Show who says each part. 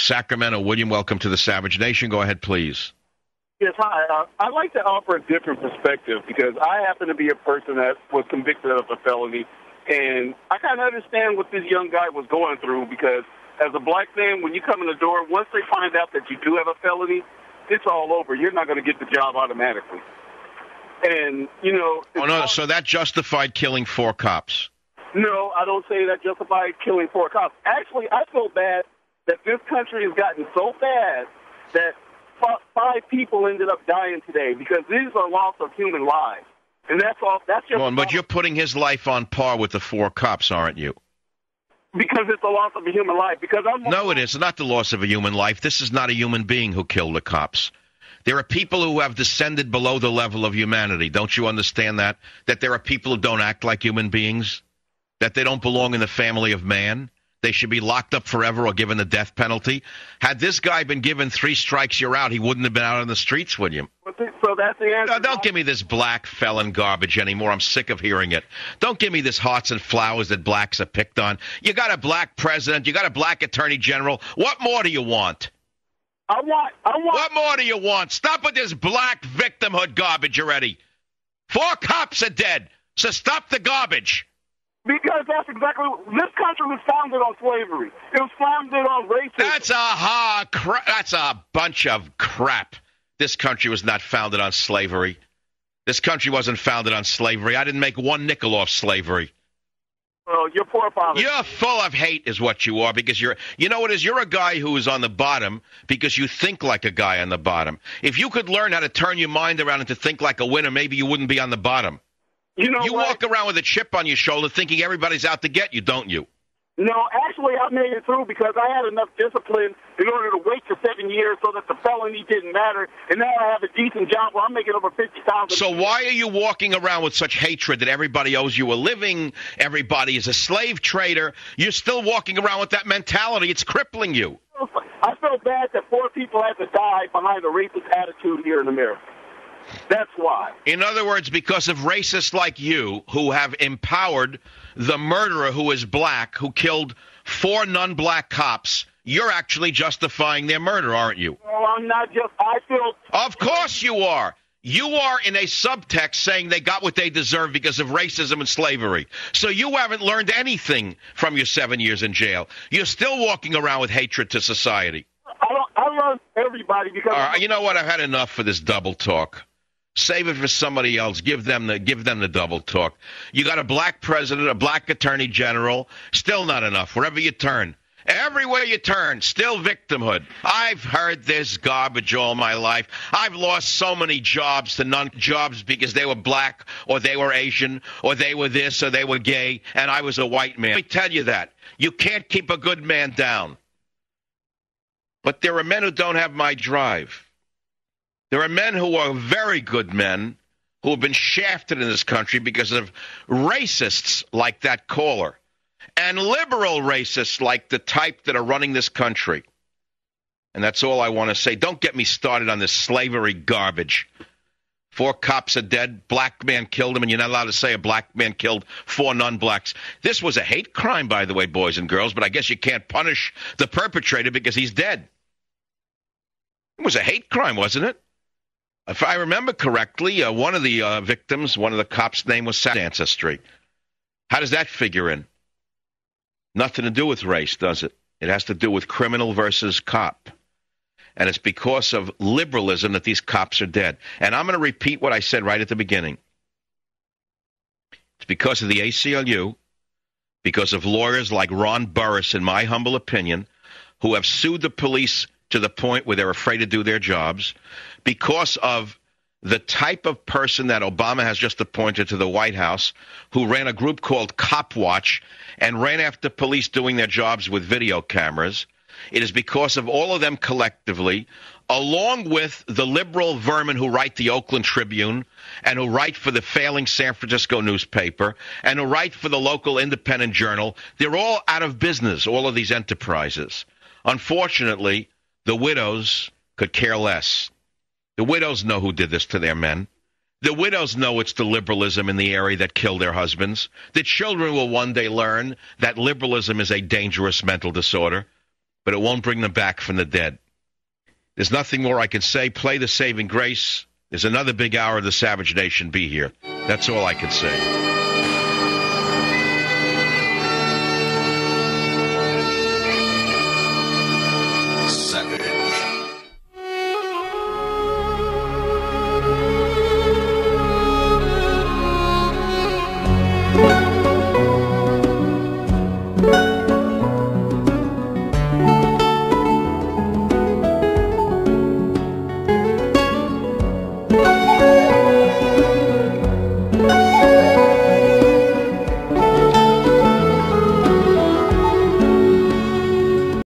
Speaker 1: Sacramento. William, welcome to the Savage Nation. Go ahead, please.
Speaker 2: Yes, hi. I'd like to offer a different perspective because I happen to be a person that was convicted of a felony, and I kind of understand what this young guy was going through because as a black man, when you come in the door, once they find out that you do have a felony, it's all over. You're not going to get the job automatically. And, you know...
Speaker 1: Oh, no, so that justified killing 4 cops?
Speaker 2: No, I don't say that justified killing 4 cops. Actually, I feel bad that this country has gotten so bad that 5 people ended up dying today because these are loss of human lives. And that's all. That's just.
Speaker 1: Well, but you're putting his life on par with the 4 cops, aren't you?
Speaker 2: Because it's the loss of a human life. Because
Speaker 1: No, it is not the loss of a human life. This is not a human being who killed the cops. There are people who have descended below the level of humanity. Don't you understand that? That there are people who don't act like human beings? That they don't belong in the family of man? They should be locked up forever or given the death penalty? Had this guy been given 3 strikes, you're out, he wouldn't have been out on the streets, William.
Speaker 2: So that's the answer.
Speaker 1: No, don't give me this black felon garbage anymore. I'm sick of hearing it. Don't give me this hearts and flowers that blacks are picked on. You got a black president. You got a black attorney general. What more do you want?
Speaker 2: I want.
Speaker 1: What more do you want? Stop with this black victimhood garbage already. 4 cops are dead, so stop the garbage.
Speaker 2: Because that's exactly, this country was founded on slavery. It was founded on racism.
Speaker 1: That's a bunch of crap. This country was not founded on slavery. This country wasn't founded on slavery. I didn't make 1 nickel off slavery.
Speaker 2: Oh, you're poor, father.
Speaker 1: You're full of hate is what you are because you know what it is? You're a guy who is on the bottom because you think like a guy on the bottom. If you could learn how to turn your mind around and to think like a winner, maybe you wouldn't be on the bottom.
Speaker 2: You
Speaker 1: walk around with a chip on your shoulder thinking everybody's out to get you, don't you?
Speaker 2: No, actually, I made it through because I had enough discipline in order to wait for 7 years so that the felony didn't matter. And now I have a decent job where I'm making over $50,000.
Speaker 1: So why are you walking around with such hatred that everybody owes you a living, everybody is a slave trader? You're still walking around with that mentality. It's crippling you.
Speaker 2: I feel bad that 4 people had to die behind a racist attitude here in America. That's why.
Speaker 1: In other words, because of racists like you who have empowered the murderer who is black, who killed 4 non-black cops, you're actually justifying their murder, aren't you?
Speaker 2: No, I'm not just. I feel.
Speaker 1: Of course you are. You are in a subtext saying they got what they deserve because of racism and slavery. So you haven't learned anything from your 7 years in jail. You're still walking around with hatred to society.
Speaker 2: I love everybody because.
Speaker 1: All right, you know what? I've had enough for this double talk. Save it for somebody else. Give them the double talk. You got a black president, a black attorney general. Still not enough. Wherever you turn. Everywhere you turn, still victimhood. I've heard this garbage all my life. I've lost so many jobs to non-jobs because they were black or they were Asian or they were this or they were gay and I was a white man. Let me tell you that. You can't keep a good man down. But there are men who don't have my drive. There are men who are very good men who have been shafted in this country because of racists like that caller and liberal racists like the type that are running this country. And that's all I want to say. Don't get me started on this slavery garbage. 4 cops are dead. Black man killed him, and you're not allowed to say a black man killed 4 non-blacks. This was a hate crime, by the way, boys and girls, but I guess you can't punish the perpetrator because he's dead. It was a hate crime, wasn't it? If I remember correctly, one of the victims, one of the cops' name was Sansa Street. How does that figure in? Nothing to do with race, does it? It has to do with criminal versus cop. And it's because of liberalism that these cops are dead. And I'm going to repeat what I said right at the beginning. It's because of the ACLU, because of lawyers like Ron Burris, in my humble opinion, who have sued the police to the point where they're afraid to do their jobs, because of the type of person that Obama has just appointed to the White House, who ran a group called Cop Watch and ran after police doing their jobs with video cameras. It is because of all of them collectively, along with the liberal vermin who write the Oakland Tribune and who write for the failing San Francisco newspaper and who write for the local independent journal. They're all out of business, all of these enterprises. Unfortunately, the widows could care less. The widows know who did this to their men. The widows know it's the liberalism in the area that killed their husbands. The children will one day learn that liberalism is a dangerous mental disorder. but it won't bring them back from the dead. There's nothing more I can say. Play the saving grace. There's another big hour of the Savage Nation. Be here. That's all I can say.